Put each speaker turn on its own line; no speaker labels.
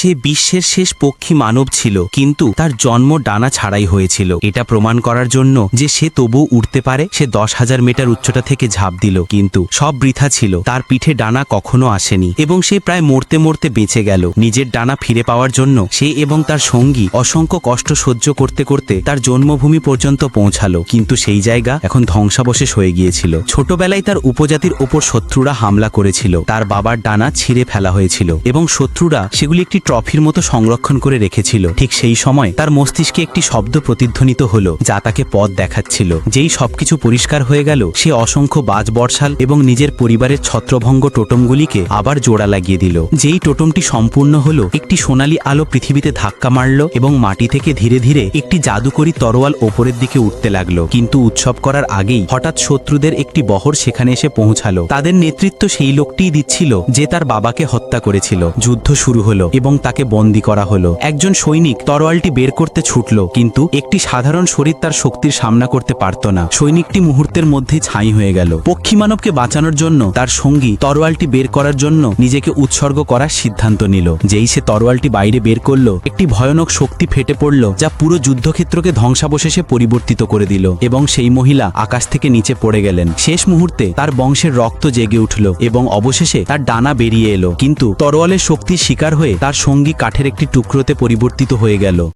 সে বিশ্বের শেষ পক্ষী মানব ছিল, কিন্তু তার জন্ম ডানা ছাড়াই হয়েছিল। এটা প্রমাণ করার জন্য যে সে তবুও উড়তে পারে, সে 10,000 মিটার উচ্চতা থেকে ঝাঁপ দিল, কিন্তু সব বৃথা ছিল। তার পিঠে ডানা কখনো আসেনি এবং সে প্রায় মরতে মরতে বেঁচে গেল। নিজের ডানা ফিরে পাওয়ার জন্য সে এবং তার সঙ্গী অসংখ্য কষ্ট সহ্য করতে করতে তার জন্মভূমি পর্যন্ত পৌঁছালো, কিন্তু সেই জায়গা এখন ধ্বংসাবশেষ হয়ে গিয়েছিল। ছোটবেলায় তার উপজাতির ওপর শত্রুরা হামলা করেছিল, তার বাবার ডানা ছিঁড়ে ফেলা হয়েছিল এবং শত্রুরা সেগুলি একটি ট্রফির মতো সংরক্ষণ করে রেখেছিল। ঠিক সেই সময় তার মস্তিষ্কে একটি শব্দ প্রতিধ্বনিত হলো, যা তাকে পথ দেখাচ্ছিল। যেই সবকিছু পরিষ্কার হয়ে গেল, সে অসংখ্য বাজ বর্ষাল এবং নিজের পরিবারের ছত্রভঙ্গ টোটমগুলিকে আবার জোড়া লাগিয়ে দিল। যেই টোটমটি সম্পূর্ণ হলো, একটি সোনালী আলো পৃথিবীতে ধাক্কা মারল এবং মাটি থেকে ধীরে ধীরে একটি জাদুকরী তরোয়াল ওপরের দিকে উঠতে লাগলো। কিন্তু উৎসব করার আগেই হঠাৎ শত্রুদের একটি বহর সেখানে এসে পৌঁছালো। তাদের নেতৃত্ব সেই লোকটিই দিচ্ছিল যে তার বাবাকে হত্যা করেছিল। যুদ্ধ শুরু হলো এবং তাকে বন্দী করা হলো। একজন সৈনিক তরোয়ালটি বের করতে ছুটল, কিন্তু একটি সাধারণ শরীর তার শক্তির সামনা করতে পারত না। সৈনিকটি মুহূর্তের মধ্যে ছাই হয়ে গেল। পক্ষী মানবকে বাঁচানোর জন্য তার সঙ্গী তরোয়ালটি বের করার জন্য নিজেকে উৎসর্গ করার সিদ্ধান্ত নিল। যেই সে তরোয়ালটি বাইরে বের করলো, একটি ভয়ানক শক্তি ফেটে পড়ল, যা পুরো যুদ্ধক্ষেত্রকে ধ্বংসাবশেষে পরিবর্তিত করে দিল এবং সেই মহিলা আকাশ থেকে নিচে পড়ে গেলেন। শেষ মুহূর্তে তার বংশের রক্ত জেগে উঠল এবং অবশেষে তার ডানা বেরিয়ে এলো, কিন্তু তরোয়ালের শক্তির শিকার হয়ে তার সঙ্গী কাঠের একটি টুকরোতে পরিবর্তিত হয়ে গেল।